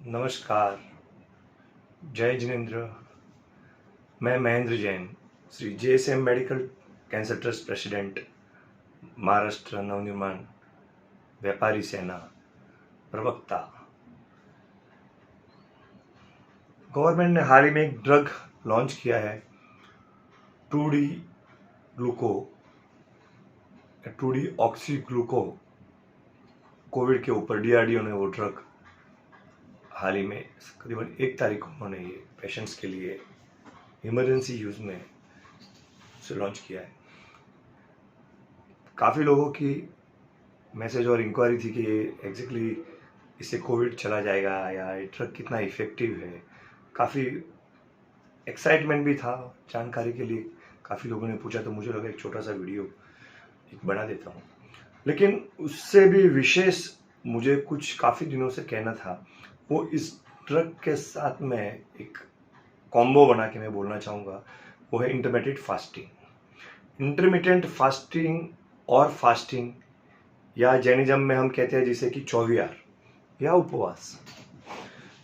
नमस्कार, जय जिनेंद्र। मैं Mahendra Jain, Shri JSM medical cancer trust president, Maharashtra Navnirman व्यापारी सेना प्रवक्ता। गवर्नमेंट ने हाल ही में एक ड्रग लॉन्च किया है, 2D ग्लूको, 2D ऑक्सी ग्लूको। कोविड के ऊपर DRDO ने वो ड्रग हाल ही में करीबन 1 तारीख को उन्होंने ये पेशेंट्स के लिए इमरजेंसी यूज़ में उसे लॉन्च किया है। काफ़ी लोगों की मैसेज और इंक्वायरी थी कि ये एग्जैक्टली इससे कोविड चला जाएगा या ये ड्रग कितना इफ़ेक्टिव है। काफ़ी एक्साइटमेंट भी था जानकारी के लिए, काफ़ी लोगों ने पूछा, तो मुझे लगा एक छोटा सा वीडियो एक बना देता हूँ। लेकिन उससे भी विशेष मुझे कुछ काफ़ी दिनों से कहना था, वो इस ड्रग के साथ में एक कॉम्बो बना के मैं बोलना चाहूँगा, वो है इंटरमिटेंट फास्टिंग। इंटरमिटेंट फास्टिंग और फास्टिंग, या जैनिज्म में हम कहते हैं जिसे कि 24 या उपवास।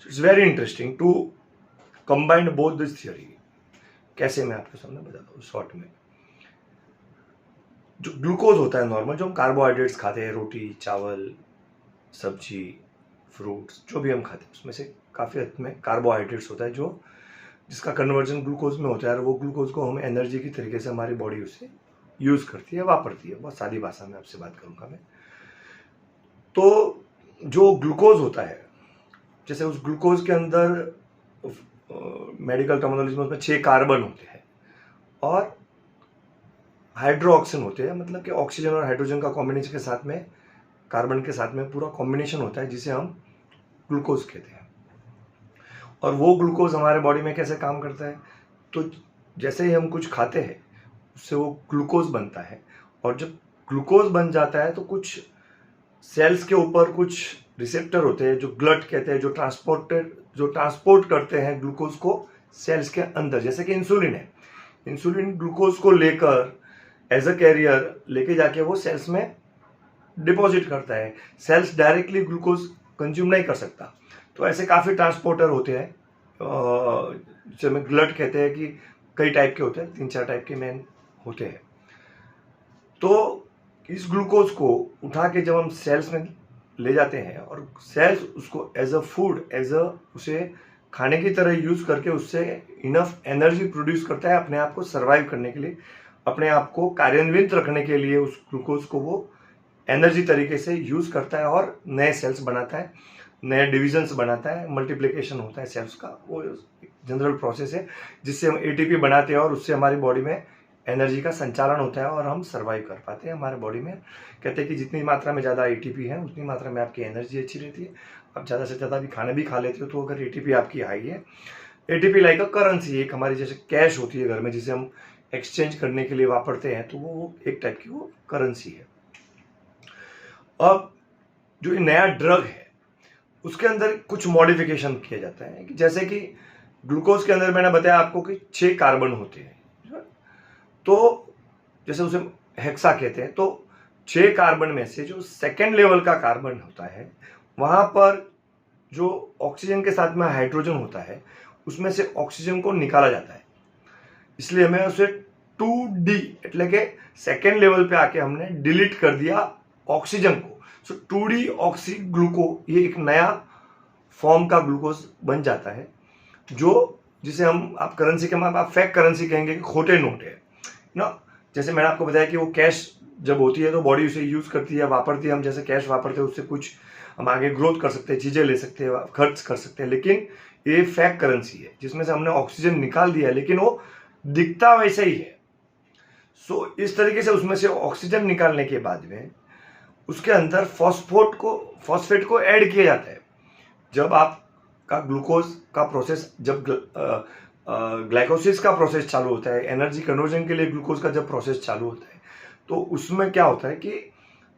It's very interesting to combine both this theory. कैसे, मैं आपके सामने बताता हूँ शॉर्ट में। जो ग्लूकोज होता है नॉर्मल, जो हम कार्बोहाइड्रेट्स खाते हैं, रोटी, चावल, सब्जी, फ्रूट्स, जो भी हम खाते हैं, उसमें से काफ़ी हद में कार्बोहाइड्रेट्स होता है, जो जिसका कन्वर्जन ग्लूकोज में होता है, और वो ग्लूकोज को हम एनर्जी की तरीके से हमारी बॉडी उसे यूज़ करती है, वापरती है। बहुत सादी भाषा में आपसे बात करूँगा मैं। तो जो ग्लूकोज होता है, जैसे उस ग्लूकोज के अंदर मेडिकल टर्मिनोलॉजी में उसमें 6 कार्बन होते हैं और हाइड्रोक्सिन होते हैं, मतलब कि ऑक्सीजन और हाइड्रोजन का कॉम्बिनेशन के साथ में, कार्बन के साथ में पूरा कॉम्बिनेशन होता है, जिसे हम ग्लूकोज कहते हैं। और वो ग्लूकोज हमारे बॉडी में कैसे काम करता है, तो जैसे ही हम कुछ खाते हैं उससे वो ग्लूकोज बनता है, और जब ग्लूकोज बन जाता है तो कुछ सेल्स के ऊपर कुछ रिसेप्टर होते हैं, जो ग्लट कहते हैं, जो ट्रांसपोर्ट करते हैं ग्लूकोज को सेल्स के अंदर। जैसे कि इंसुलिन है, इंसुलिन ग्लूकोज को लेकर एज अ कैरियर लेके जाके वो सेल्स में डिपॉजिट करता है। सेल्स डायरेक्टली ग्लूकोज कंज्यूम नहीं कर सकता, तो ऐसे काफ़ी ट्रांसपोर्टर होते हैं, जिसमें ग्लट कहते हैं, कि कई टाइप के होते हैं, 3-4 टाइप के मेन होते हैं। तो इस ग्लूकोज को उठा के जब हम सेल्स में ले जाते हैं, और सेल्स उसको एज अ फूड, उसे खाने की तरह यूज़ करके उससे इनफ एनर्जी प्रोड्यूस करता है अपने आप को सर्वाइव करने के लिए, अपने आप को कार्यान्वित रखने के लिए। उस ग्लूकोज को वो एनर्जी तरीके से यूज़ करता है और नए सेल्स बनाता है, नए डिविजन्स बनाता है, मल्टीप्लिकेशन होता है सेल्स का। वो जनरल प्रोसेस है जिससे हम ATP बनाते हैं, और उससे हमारी बॉडी में एनर्जी का संचालन होता है और हम सर्वाइव कर पाते हैं हमारे बॉडी में। कहते हैं कि जितनी मात्रा में ज़्यादा ATP है, उतनी मात्रा में आपकी एनर्जी अच्छी रहती है। आप ज़्यादा से ज़्यादा भी खाना भी खा लेते हो, तो अगर ATP आपकी हाई है, ATP लाइक अ करेंसी, एक हमारी जैसे कैश होती है घर में, जिसे हम एक्सचेंज करने के लिए वापरते हैं, तो वो एक टाइप की वो करेंसी है। अब जो ये नया ड्रग है, उसके अंदर कुछ मॉडिफिकेशन किया जाता है, कि जैसे कि ग्लूकोज के अंदर मैंने बताया आपको कि 6 कार्बन होते हैं, तो जैसे उसे हेक्सा कहते हैं। तो 6 कार्बन में से जो सेकेंड लेवल का कार्बन होता है, वहां पर जो ऑक्सीजन के साथ में हाइड्रोजन होता है, उसमें से ऑक्सीजन को निकाला जाता है। इसलिए हमें उसे 2D એટલે કે सेकेंड लेवल पे आके हमने डिलीट कर दिया ऑक्सीजन को। सो 2D ऑक्सी ग्लूको, ये एक नया फॉर्म का ग्लूकोज बन जाता है, जिसे हम, आप करेंसी के मामले, आप फेक करेंसी कहेंगे कि खोटे नोट है ना। जैसे मैंने आपको बताया कि वो कैश जब होती है तो बॉडी उसे यूज करती है, वापरती है। हम जैसे कैश वापरते हैं, उससे कुछ हम आगे ग्रोथ कर सकते हैं, चीजें ले सकते हैं, खर्च कर सकते हैं। लेकिन ये फेक करेंसी है जिसमें से हमने ऑक्सीजन निकाल दिया है, लेकिन वो दिखता वैसे ही है। सो इस तरीके से उसमें से ऑक्सीजन निकालने के बाद में उसके अंदर फॉस्फेट को ऐड किया जाता है। जब आपका ग्लूकोज का प्रोसेस, जब ग्लाइकोसिस का प्रोसेस चालू होता है, एनर्जी कन्वर्जन के लिए ग्लूकोज का जब प्रोसेस चालू होता है, तो उसमें क्या होता है कि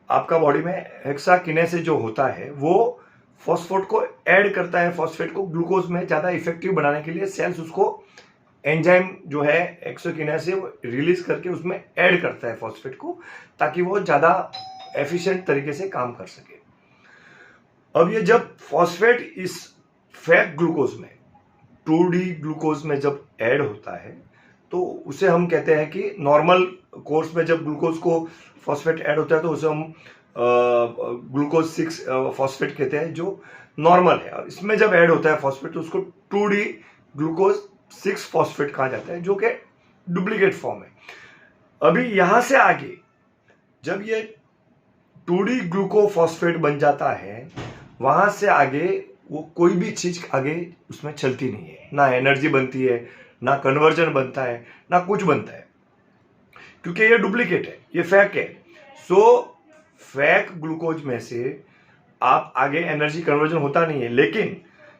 आपका बॉडी में हेक्साकिनेस जो होता है, वो फॉस्फेट को ऐड करता है। फॉस्फेट को ग्लूकोज में ज़्यादा इफेक्टिव बनाने के लिए सेल्स उसको एंजाइम जो है हेक्साकिनेस से रिलीज करके उसमें ऐड करता है फॉस्फेट को, ताकि वो ज़्यादा एफिशिएंट तरीके से काम कर सके। अब ये जब फॉस्फेट इस फैक ग्लूकोज में 2D ग्लूकोज में जब ऐड होता है तो उसे हम कहते हैं कि नॉर्मल कोर्स में जब ग्लूकोज को फॉस्फेट ऐड होता है तो उसे हम ग्लूकोज 6 फॉस्फेट कहते हैं जो नॉर्मल है। और इसमें जब ऐड होता है फॉस्फेट तो उसको 2D ग्लूकोज 6 फॉस्फेट कहा जाता है जो कि डुप्लीकेट फॉर्म है। अभी यहां से आगे जब ये 2D ग्लूकोफॉस्फेट बन जाता है वहां से आगे वो कोई भी चीज आगे उसमें चलती नहीं है, ना एनर्जी बनती है, ना कन्वर्जन बनता है, ना कुछ बनता है, क्योंकि ये डुप्लीकेट है, ये फेक है। सो फेक ग्लूकोज में से आप आगे एनर्जी कन्वर्जन होता नहीं है। लेकिन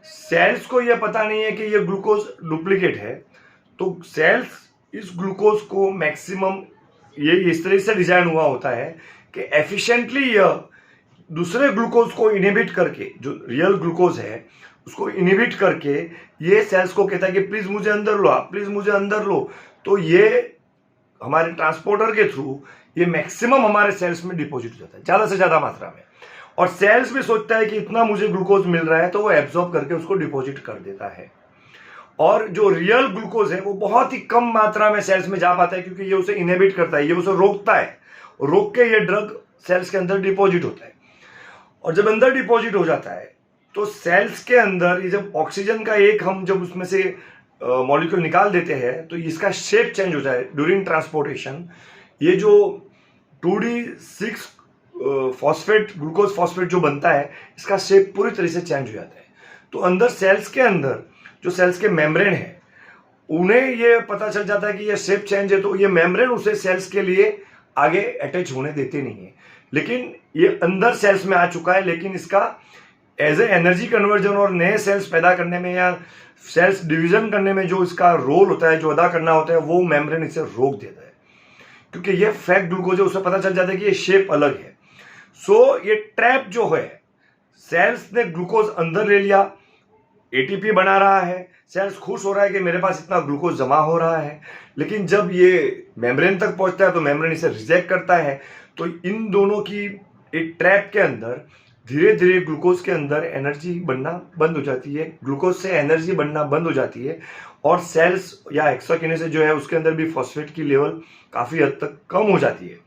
सेल्स को यह पता नहीं है कि ये ग्लूकोज डुप्लीकेट है, तो सेल्स इस ग्लूकोज को मैक्सिमम ये इस तरह से डिजाइन हुआ होता है कि एफिशिएंटली यह दूसरे ग्लूकोज को इनहिबिट करके, जो रियल ग्लूकोज है उसको इनहिबिट करके ये सेल्स को कहता है कि प्लीज मुझे अंदर लो, आप प्लीज मुझे अंदर लो। तो ये हमारे ट्रांसपोर्टर के थ्रू ये मैक्सिमम हमारे सेल्स में डिपॉजिट हो जाता है, ज्यादा से ज्यादा मात्रा में। और सेल्स भी सोचता है कि इतना मुझे ग्लूकोज मिल रहा है तो वो एब्जॉर्ब करके उसको डिपॉजिट कर देता है। और जो रियल ग्लूकोज है वो बहुत ही कम मात्रा में सेल्स में जा पाता है, क्योंकि ये उसे इनहिबिट करता है, ये उसे रोकता है, रोक के ये ड्रग सेल्स के अंदर डिपॉजिट होता है। और जब अंदर डिपॉजिट हो जाता है तो सेल्स के अंदर ये जब ऑक्सीजन का एक हम जब उसमें से मॉलिक्यूल निकाल देते हैं तो इसका शेप चेंज होता है ड्यूरिंग ट्रांसपोर्टेशन। ये जो 2D6 फॉस्फेट ग्लूकोज फॉस्फेट जो बनता है इसका शेप पूरी तरह से चेंज हो जाता है। तो अंदर सेल्स के अंदर जो सेल्स के मेम्ब्रेन है उन्हें ये पता चल जाता है कि ये शेप चेंज है, तो ये मेम्ब्रेन उसे सेल्स के लिए आगे अटैच होने देते नहीं है। लेकिन ये अंदर सेल्स में आ चुका है, लेकिन इसका एज ए एनर्जी कन्वर्जन और नए सेल्स पैदा करने में या सेल्स डिवीजन करने में जो इसका रोल होता है, जो अदा करना होता है, वो मेम्ब्रेन इसे रोक देता है, क्योंकि ये फेक ग्लूकोज है, उसे पता चल जाता है कि ये शेप अलग है। सो ये ट्रैप जो है, सेल्स ने ग्लूकोज अंदर ले लिया, एटीपी बना रहा है, सेल्स खुश हो रहा है कि मेरे पास इतना ग्लूकोज जमा हो रहा है, लेकिन जब ये मेम्ब्रेन तक पहुंचता है तो मेम्ब्रेन इसे रिजेक्ट करता है। तो इन दोनों की एक ट्रैप के अंदर धीरे धीरे ग्लूकोज के अंदर एनर्जी बनना बंद हो जाती है, ग्लूकोज से एनर्जी बनना बंद हो जाती है, और सेल्स या एक्सोकिनेसिस जो है उसके अंदर भी फॉस्फेट की लेवल काफ़ी हद तक कम हो जाती है।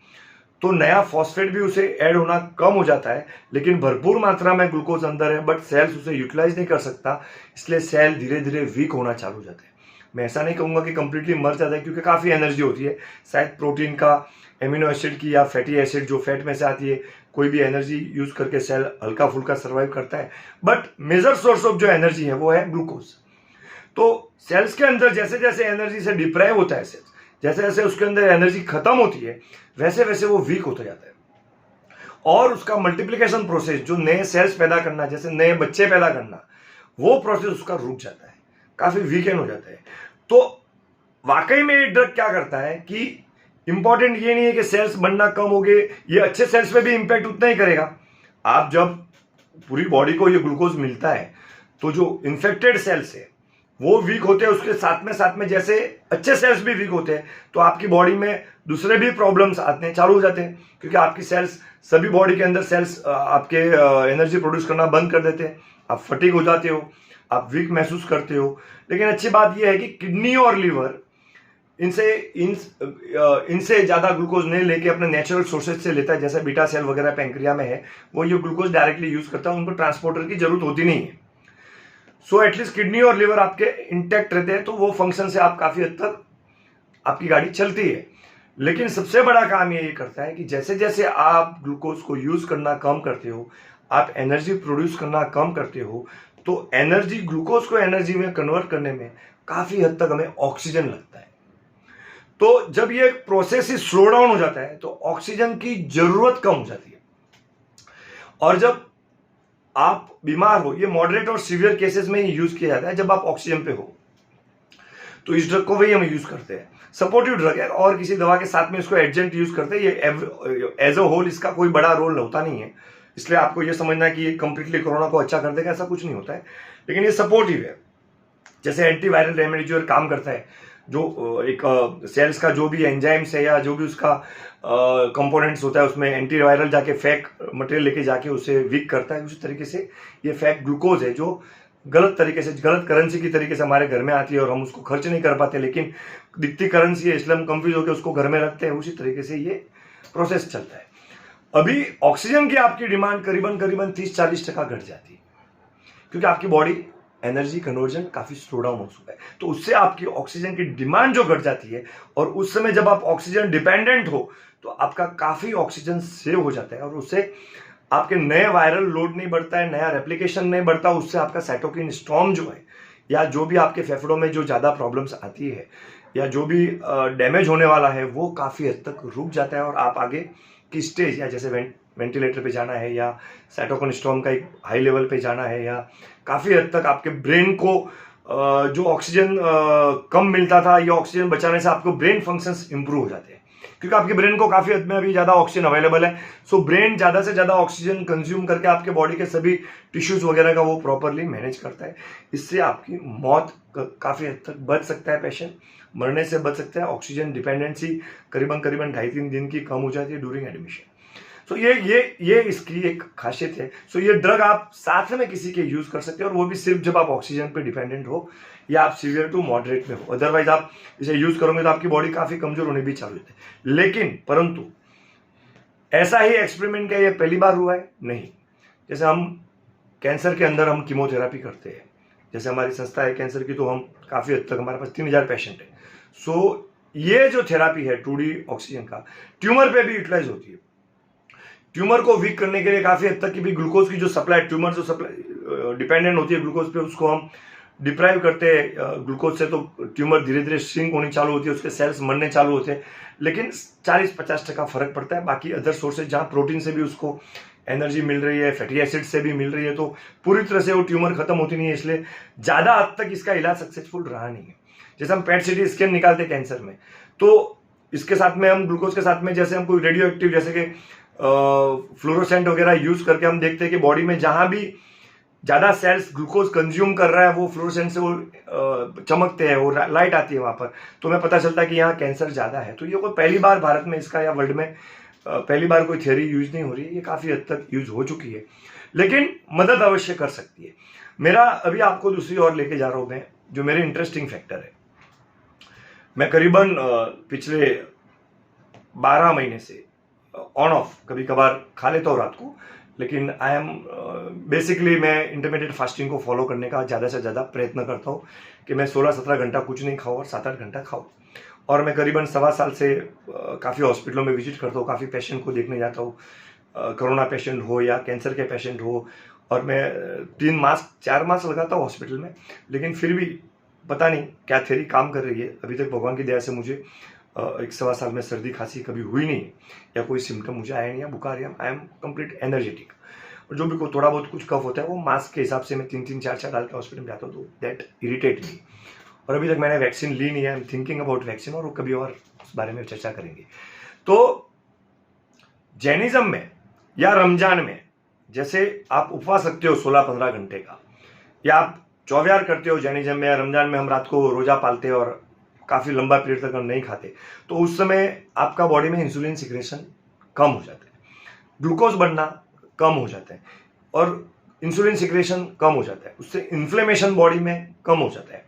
तो नया फॉस्फेट भी उसे ऐड होना कम हो जाता है, लेकिन भरपूर मात्रा में ग्लूकोज अंदर है, बट सेल्स उसे यूटिलाइज नहीं कर सकता, इसलिए सेल धीरे धीरे वीक होना चालू हो जाता है। मैं ऐसा नहीं कहूँगा कि कंप्लीटली मर जाता है, क्योंकि काफ़ी एनर्जी होती है, शायद प्रोटीन का, एमिनो एसिड की या फैटी एसिड जो फैट में से आती है, कोई भी एनर्जी यूज करके सेल हल्का फुल्का सर्वाइव करता है, बट मेजर सोर्स ऑफ जो एनर्जी है वो है ग्लूकोज। तो सेल्स के अंदर जैसे जैसे एनर्जी से डिप्राइव होता है सेल्स, जैसे जैसे उसके अंदर एनर्जी खत्म होती है वैसे वैसे वो वीक होता जाता है, और उसका मल्टीप्लिकेशन प्रोसेस, जो नए सेल्स पैदा करना, जैसे नए बच्चे पैदा करना, वो प्रोसेस उसका रुक जाता है, काफी वीकेंड हो जाता है। तो वाकई में ये ड्रग क्या करता है कि इंपॉर्टेंट ये नहीं है कि सेल्स बनना कम हो गए, ये अच्छे सेल्स पे भी इंपैक्ट उतना ही करेगा। आप जब पूरी बॉडी को ये ग्लूकोज मिलता है तो जो इन्फेक्टेड सेल्स है वो वीक होते हैं, उसके साथ में जैसे अच्छे सेल्स भी वीक होते हैं, तो आपकी बॉडी में दूसरे भी प्रॉब्लम्स आते हैं, चालू हो जाते हैं, क्योंकि आपकी सेल्स, सभी बॉडी के अंदर सेल्स आपके एनर्जी प्रोड्यूस करना बंद कर देते हैं, आप फटीग हो जाते हो, आप वीक महसूस करते हो। लेकिन अच्छी बात यह है कि किडनी और लीवर इनसे ज़्यादा ग्लूकोज नहीं लेके अपने नेचुरल सोर्सेज से लेता है, जैसे बीटा सेल वगैरह पैंक्रिया में है, वो ये ग्लूकोज डायरेक्टली यूज करता है, उनको ट्रांसपोर्टर की जरूरत होती नहीं है। सो एटलीस्ट किडनी और लिवर आपके इंटैक्ट रहते हैं, तो वो फंक्शन से आप काफ़ी हद तक आपकी गाड़ी चलती है। लेकिन सबसे बड़ा काम ये करता है कि जैसे जैसे आप ग्लूकोज को यूज करना कम करते हो, आप एनर्जी प्रोड्यूस करना कम करते हो, तो एनर्जी, ग्लूकोज को एनर्जी में कन्वर्ट करने में काफ़ी हद तक हमें ऑक्सीजन लगता है। तो जब ये प्रोसेस ही स्लो डाउन हो जाता है तो ऑक्सीजन की जरूरत कम हो जाती है, और जब आप बीमार हो, ये मॉडरेट और सीवियर केसेस में ही यूज किया जाता है जब आप ऑक्सीजन पे हो, तो इस ड्रग को वही हम यूज करते हैं। सपोर्टिव ड्रग है, और किसी दवा के साथ में इसको एडजेंट यूज करते हैं। ये एज अ होल इसका कोई बड़ा रोल होता नहीं है, इसलिए आपको ये समझना है कि ये कंप्लीटली कोरोना को अच्छा कर देगा, ऐसा कुछ नहीं होता है। लेकिन ये सपोर्टिव है, जैसे एंटीवायरल रेमेडी जो काम करता है, जो एक सेल्स का जो भी एंजाइम्स है या जो भी उसका कंपोनेंट्स होता है उसमें एंटीवायरल जाके फेक मटेरियल लेके जाके उसे वीक करता है, उसी तरीके से ये फेक ग्लूकोज है जो गलत तरीके से, गलत करेंसी की तरीके से हमारे घर में आती है और हम उसको खर्च नहीं कर पाते, लेकिन दिखती करेंसी है इसलिए हम कंफ्यूज होकर उसको घर में रखते हैं। उसी तरीके से ये प्रोसेस चलता है। अभी ऑक्सीजन की आपकी डिमांड करीबन 30-40% घट जाती है, क्योंकि आपकी बॉडी एनर्जी कन्वर्जन काफी स्लो डाउन हो चुका है। तो उससे आपकी ऑक्सीजन की डिमांड जो घट जाती है, और उस समय जब आप ऑक्सीजन डिपेंडेंट हो तो आपका काफी ऑक्सीजन सेव हो जाता है, और उससे आपके नए वायरल लोड नहीं बढ़ता है, नया रेप्लिकेशन नहीं बढ़ता, उससे आपका साइटोकिन स्टॉर्म जो है, या जो भी आपके फेफड़ों में जो ज़्यादा प्रॉब्लम्स आती है, या जो भी डैमेज होने वाला है, वो काफ़ी हद तक रुक जाता है, और आप आगे की स्टेज, या जैसे वेंटिलेटर पे जाना है, या साइटोकिन स्टॉर्म का एक हाई लेवल पे जाना है, या काफ़ी हद तक आपके ब्रेन को जो ऑक्सीजन कम मिलता था, या ऑक्सीजन बचाने से आपको ब्रेन फंक्शंस इंप्रूव हो जाते हैं, क्योंकि आपके ब्रेन को काफी हद में अभी ज्यादा ऑक्सीजन अवेलेबल है। सो ब्रेन ज्यादा से ज्यादा ऑक्सीजन कंज्यूम करके आपके बॉडी के सभी टिश्यूज वगैरह का वो प्रॉपरली मैनेज करता है। इससे आपकी मौत काफी हद तक बच सकता है, पेशेंट मरने से बच सकता है। ऑक्सीजन डिपेंडेंसी करीबन 2.5-3 दिन की कम हो जाती है ड्यूरिंग एडमिशन। सो ये इसकी एक खासियत है। सो ये ड्रग आप साथ में किसी के यूज कर सकते हैं, और वो भी सिर्फ जब आप ऑक्सीजन पे डिपेंडेंट हो, या आप सीवियर टू मॉडरेट में हो। अदरवाइज आप इसे यूज करोगे तो आपकी बॉडी काफी कमजोर होने भी चालू होती है। लेकिन परंतु ऐसा ही एक्सपेरिमेंट क्या ये पहली बार हुआ है? नहीं। जैसे हम कैंसर के अंदर हम कीमोथेरापी करते हैं, जैसे हमारी संस्था है कैंसर की, तो हम काफी हद तक, हमारे पास 3000 पेशेंट है। सो ये जो थेरापी है 2D ऑक्सीजन का, ट्यूमर पे भी यूटिलाइज होती है। ट्यूमर को वीक करने के लिए काफी हद तक की भी ग्लूकोज की जो सप्लाई, ट्यूमर जो सप्लाई डिपेंडेंट होती है ग्लूकोज पे, उसको हम डिप्राइव करते हैं ग्लूकोज से, तो ट्यूमर धीरे धीरे श्रिंक होनी चालू होती है, उसके सेल्स मरने चालू होते हैं। लेकिन 40-50% फर्क पड़ता है। बाकी अदर सोर्सेज जहाँ प्रोटीन से भी उसको एनर्जी मिल रही है, फैटी एसिड से भी मिल रही है, तो पूरी तरह से वो ट्यूमर खत्म होती नहीं है। इसलिए ज्यादा हद तक इसका इलाज सक्सेसफुल रहा नहीं है। जैसे हम पेट सिटी स्कैन निकालते हैं कैंसर में, तो इसके साथ में हम ग्लूकोज के साथ में जैसे हम कोई रेडियो एक्टिव, जैसे कि फ्लोरोसेंट वगैरह यूज करके हम देखते हैं कि बॉडी में जहां भी ज्यादा सेल्स ग्लूकोज कंज्यूम कर रहा है, वो फ्लोरोसेंट से वो चमकते हैं, वो लाइट आती है वहां पर, तो हमें पता चलता है कि यहाँ कैंसर ज्यादा है। तो ये कोई पहली बार भारत में इसका, या वर्ल्ड में पहली बार कोई थ्योरी यूज नहीं हो रही है, ये काफी हद तक यूज हो चुकी है, लेकिन मदद अवश्य कर सकती है। मेरा अभी आपको दूसरी ओर लेके जा रहा हूं मैं, जो मेरे इंटरेस्टिंग फैक्टर है। मैं करीबन पिछले 12 महीने से ऑन ऑफ कभी कभार खा लेता हूँ रात को, लेकिन आई एम बेसिकली मैं इंटरमीडिएट फास्टिंग को फॉलो करने का ज़्यादा से ज़्यादा प्रयत्न करता हूँ कि मैं 16-17 घंटा कुछ नहीं खाऊँ और 7-8 घंटा खाऊँ। और मैं करीबन 1.25 साल से काफ़ी हॉस्पिटलों में विजिट करता हूँ, काफ़ी पेशेंट को देखने जाता हूँ, कोरोना पेशेंट हो या कैंसर के पेशेंट हो। और मैं 4 मास लगाता हूँ हॉस्पिटल में, लेकिन फिर भी पता नहीं क्या थ्योरी काम कर रही है। अभी तक भगवान की दया से मुझे 1-1.25 साल में सर्दी खांसी कभी हुई नहीं, या कोई सिम्टम मुझे आया नहीं, या बुखार, या आई एम कंप्लीट एनर्जेटिक। और जो भी को थोड़ा बहुत कुछ कफ होता है वो मास्क के हिसाब से मैं 3-3, 4-4 डाल के हॉस्पिटल में जाता हूँ, तो दैट इरिटेट मी। और अभी तक मैंने वैक्सीन ली नहीं है, I am thinking about vaccine, और कभी और उस बारे में चर्चा करेंगे। तो जैनिज्म में या रमजान में जैसे आप उपवास रखते हो 16-15 घंटे का, या आप चौवियार करते हो जैनिज्म में, या रमजान में हम रात को रोजा पालते हैं और काफ़ी लंबा पीरियड तक हम नहीं खाते, तो उस समय आपका बॉडी में इंसुलिन सिक्रेशन कम हो जाता है, ग्लूकोज बढ़ना कम हो जाता है, और इंसुलिन सिक्रेशन कम हो जाता है, उससे इन्फ्लेमेशन बॉडी में कम हो जाता है।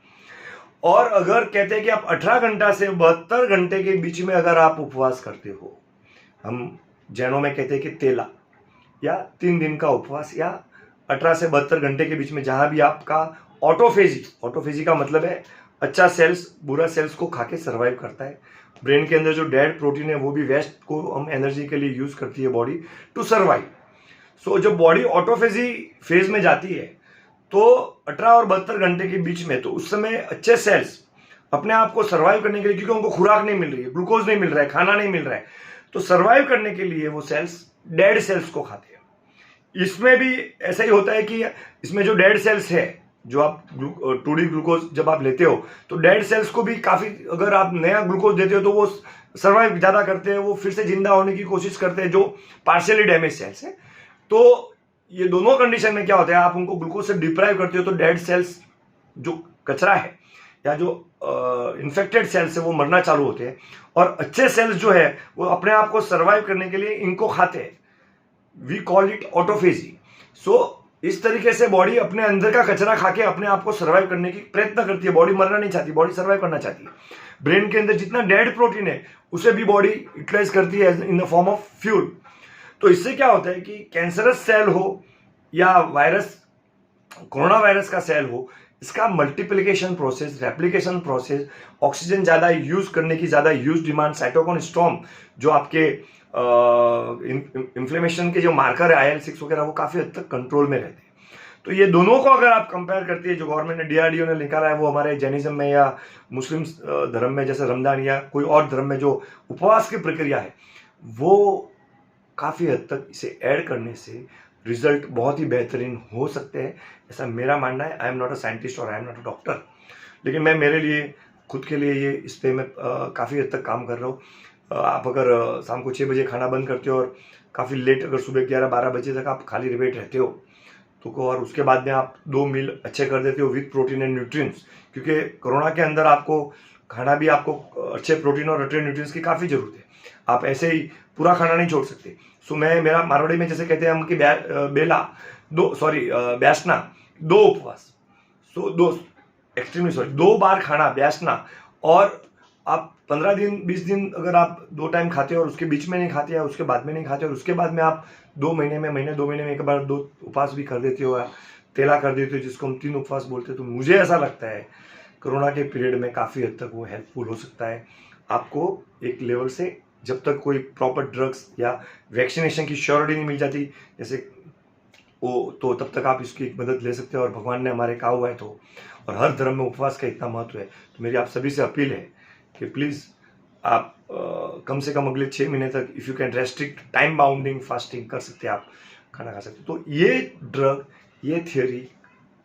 और अगर कहते हैं कि आप 18 घंटा से 72 घंटे के बीच में अगर आप उपवास करते हो, हम जैनों में कहते हैं कि तेला, या 3 दिन का उपवास, या 18 से 72 घंटे के बीच में जहां भी आपका ऑटोफेजी का मतलब है अच्छा सेल्स बुरा सेल्स को खा के सर्वाइव करता है। ब्रेन के अंदर जो डेड प्रोटीन है वो भी वेस्ट को हम एनर्जी के लिए यूज करती है बॉडी टू सर्वाइव। सो जब बॉडी ऑटोफेजी फेज में जाती है तो 18 और 72 घंटे के बीच में, तो उस समय अच्छे सेल्स अपने आप को सर्वाइव करने के लिए, क्योंकि उनको खुराक नहीं मिल रही है, ग्लूकोज नहीं मिल रहा है, खाना नहीं मिल रहा है, तो सर्वाइव करने के लिए वो सेल्स डेड सेल्स को खाते हैं। इसमें भी ऐसा ही होता है कि इसमें जो डेड सेल्स है, जो आप 2D ग्लूकोज जब आप लेते हो, तो डेड सेल्स को भी काफी, अगर आप नया ग्लूकोज देते हो तो वो सर्वाइव ज्यादा करते हैं, वो फिर से जिंदा होने की कोशिश करते हैं, जो पार्शियली डैमेज सेल्स है। तो ये दोनों कंडीशन में क्या होता है, आप उनको ग्लूकोज से डिप्राइव करते हो तो डेड सेल्स जो कचरा है या जो इन्फेक्टेड सेल्स है वो मरना चालू होते हैं, और अच्छे सेल्स जो है वो अपने आप को सर्वाइव करने के लिए इनको खाते हैं। We call it autophagy. So इस तरीके से बॉडी अपने अंदर का कचरा खा के अपने आप को सर्वाइव करने की प्रयत्न करती है। बॉडी मरना नहीं चाहती, बॉडी सर्वाइव करना चाहती है। ब्रेन के अंदर जितना डेड प्रोटीन है उसे भी बॉडी यूटिलाइज करती है in the form of fuel. तो इससे क्या होता है कि कैंसरस सेल हो या वायरस, कोरोना वायरस का सेल हो, इसका multiplication process, replication process, oxygen ज़्यादा यूज करने की ज़्यादा यूज डिमांड, साइटोकिन स्टॉर्म जो आपके इन्फ्लेमेशन के जो मार्कर है IL-6 वगैरह, वो काफ़ी हद तक कंट्रोल में रहते हैं। तो ये दोनों को अगर आप कंपेयर करती है, जो गवर्नमेंट ने DRDO ने निकाला है, वो हमारे जैनिज्म में या मुस्लिम धर्म में जैसे रमजान या कोई और धर्म में जो उपवास की प्रक्रिया है, वो काफ़ी हद तक इसे ऐड करने से रिजल्ट बहुत ही बेहतरीन हो सकते हैं, ऐसा मेरा मानना है। I am not a scientist और I am not a doctor, लेकिन मैं मेरे लिए खुद के लिए ये इस पर मैं काफ़ी हद तक काम कर रहा हूँ। आप अगर शाम को 6 बजे खाना बंद करते हो और काफ़ी लेट अगर सुबह 11-12 बजे तक आप खाली पेट रहते हो तो और उसके बाद में आप 2 मील अच्छे कर देते हो विथ प्रोटीन एंड न्यूट्रिएंट्स, क्योंकि कोरोना के अंदर आपको खाना भी आपको अच्छे प्रोटीन और अच्छे न्यूट्रिएंट्स की काफ़ी ज़रूरत है। आप ऐसे ही पूरा खाना नहीं छोड़ सकते। सो मेरा मारवाड़ी में जैसे कहते हैं हम कि ब्यासना 2 उपवास, सो 2 बार खाना ब्यासना, और आप 15 दिन 20 दिन अगर आप 2 टाइम खाते हो और उसके बीच में नहीं खाते या उसके बाद में नहीं खाते और उसके बाद में आप 2 महीने में एक बार 2 उपवास भी कर देते हो या तेला कर देते हो, जिसको हम 3 उपवास बोलते हैं, तो मुझे ऐसा लगता है कोरोना के पीरियड में काफ़ी हद तक वो हेल्पफुल हो सकता है आपको एक लेवल से, जब तक कोई प्रॉपर ड्रग्स या वैक्सीनेशन की श्योरिटी नहीं मिल जाती जैसे वो, तो तब तक आप इसकी एक मदद ले सकते हो। और भगवान ने हमारे कहा हुआ है तो, और हर धर्म में उपवास का इतना महत्व है, तो मेरी आप सभी से अपील है कि प्लीज़ आप कम से कम अगले 6 महीने तक if you can restrict time bounding fasting कर सकते हैं, आप खाना खा सकते हो। तो ये थियोरी,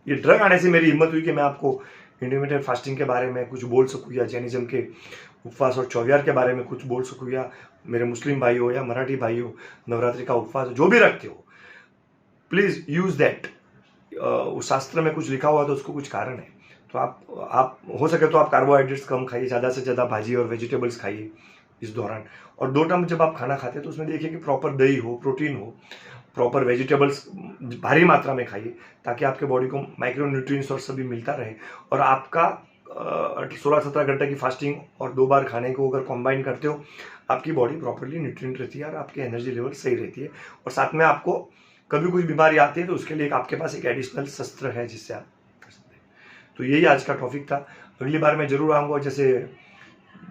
ये ड्रग आने से मेरी हिम्मत हुई कि मैं आपको इंटरमिटेंट फास्टिंग के बारे में कुछ बोल सकूँ, या जैनिज्म के उपवास और चौवियार के बारे में कुछ बोल सकूँ, या मेरे मुस्लिम भाई हो या मराठी भाई हो नवरात्रि का उपवास जो भी रखते हो, प्लीज़ यूज़ दैट। उस शास्त्र में कुछ लिखा हुआ तो उसको कुछ कारण है। तो आप हो सके तो आप कार्बोहाइड्रेट्स कम खाइए, ज़्यादा से ज़्यादा भाजी और वेजिटेबल्स खाइए इस दौरान। और 2 टाइम जब आप खाना खाते हैं तो उसमें देखिए कि प्रॉपर दही हो, प्रोटीन हो, प्रॉपर वेजिटेबल्स भारी मात्रा में खाइए, ताकि आपके बॉडी को माइक्रो न्यूट्रिएंट्स और सभी मिलता रहे। और आपका 16-17 घंटे की फास्टिंग और 2 बार खाने को अगर कंबाइन करते हो, आपकी बॉडी प्रॉपरली न्यूट्रिएंट रहती है और आपकी एनर्जी लेवल सही रहती है। और साथ में आपको कभी कुछ बीमारी आती है तो उसके लिए आपके पास एक एडिशनल शस्त्र है जिससे आप कर सकते हैं। तो यही आज का टॉपिक था। अगली बार मैं जरूर आऊँगा। जैसे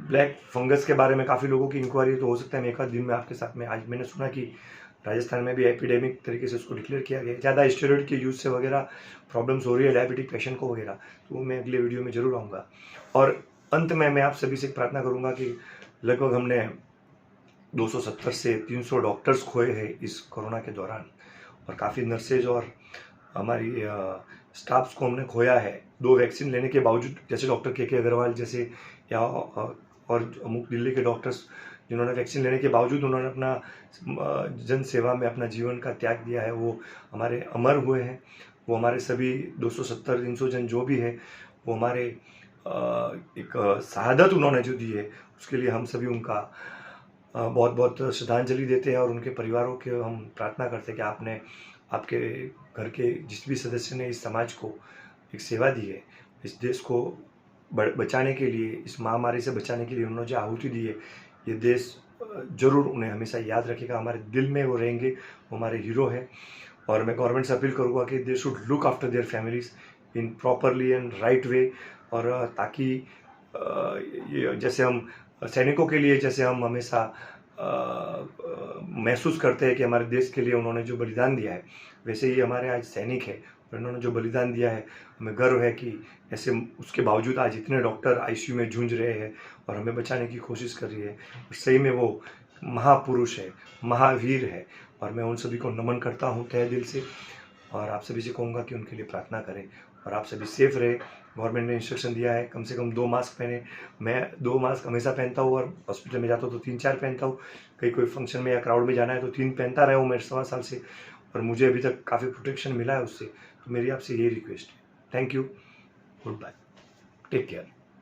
ब्लैक फंगस के बारे में काफ़ी लोगों की इंक्वायरी, तो हो सकता है मैं एक आध दिन में आपके साथ में, आज मैंने सुना कि राजस्थान में भी एपिडेमिक तरीके से उसको डिक्लेयर किया गया, ज़्यादा स्टेरॉइड के यूज़ से वगैरह प्रॉब्लम्स हो रही है डायबिटिक पेशेंट को वगैरह, तो मैं अगले वीडियो में ज़रूर आऊँगा। और अंत में मैं आप सभी से प्रार्थना करूँगा कि लगभग हमने 270 से 300 डॉक्टर्स खोए हैं इस कोरोना के दौरान, और काफ़ी नर्सेज और हमारी स्टाफ्स को हमने खोया है 2 वैक्सीन लेने के बावजूद, जैसे डॉक्टर के अग्रवाल जैसे, या और अमुक दिल्ली के डॉक्टर्स जिन्होंने वैक्सीन लेने के बावजूद उन्होंने अपना जन सेवा में अपना जीवन का त्याग दिया है, वो हमारे अमर हुए हैं। वो हमारे सभी 270-300 जन जो भी है, वो हमारे एक शहादत उन्होंने जो दी है, उसके लिए हम सभी उनका बहुत बहुत श्रद्धांजलि देते हैं। और उनके परिवारों के हम प्रार्थना करते हैं कि आपने, आपके घर के जिस भी सदस्य ने इस समाज को एक सेवा दी है, इस देश को बचाने के लिए, इस महामारी से बचाने के लिए उन्होंने जो आहुति दी है, ये देश जरूर उन्हें हमेशा याद रखेगा। हमारे दिल में वो रहेंगे, वो हमारे हीरो हैं। और मैं गवर्नमेंट से अपील करूँगा कि they should look after their families in properly and right way, और ताकि ये जैसे हम सैनिकों के लिए जैसे हम हमेशा महसूस करते हैं कि हमारे देश के लिए उन्होंने जो बलिदान दिया है, वैसे ही हमारे आज सैनिक है, उन्होंने जो बलिदान दिया है, हमें गर्व है कि ऐसे उसके बावजूद आज इतने डॉक्टर आईसीयू में जूझ रहे हैं और हमें बचाने की कोशिश कर रही है। सही में वो महापुरुष है, महावीर है, और मैं उन सभी को नमन करता हूँ तहे दिल से। और आप सभी से कहूँगा कि उनके लिए प्रार्थना करें और आप सभी सेफ रहे। गवर्नमेंट ने इंस्ट्रक्शन दिया है कम से कम 2 मास्क पहने। मैं 2 मास्क हमेशा पहनता हूँ, और हॉस्पिटल में जाता हूँ तो 3-4 पहनता हूँ। कहीं कोई फंक्शन में या क्राउड में जाना है तो 3 पहनता रहा हूँ मैं 1.25 साल से, और मुझे अभी तक काफ़ी प्रोटेक्शन मिला है उससे। तो मेरी आपसे यही रिक्वेस्ट है। Thank you, good bye, take care.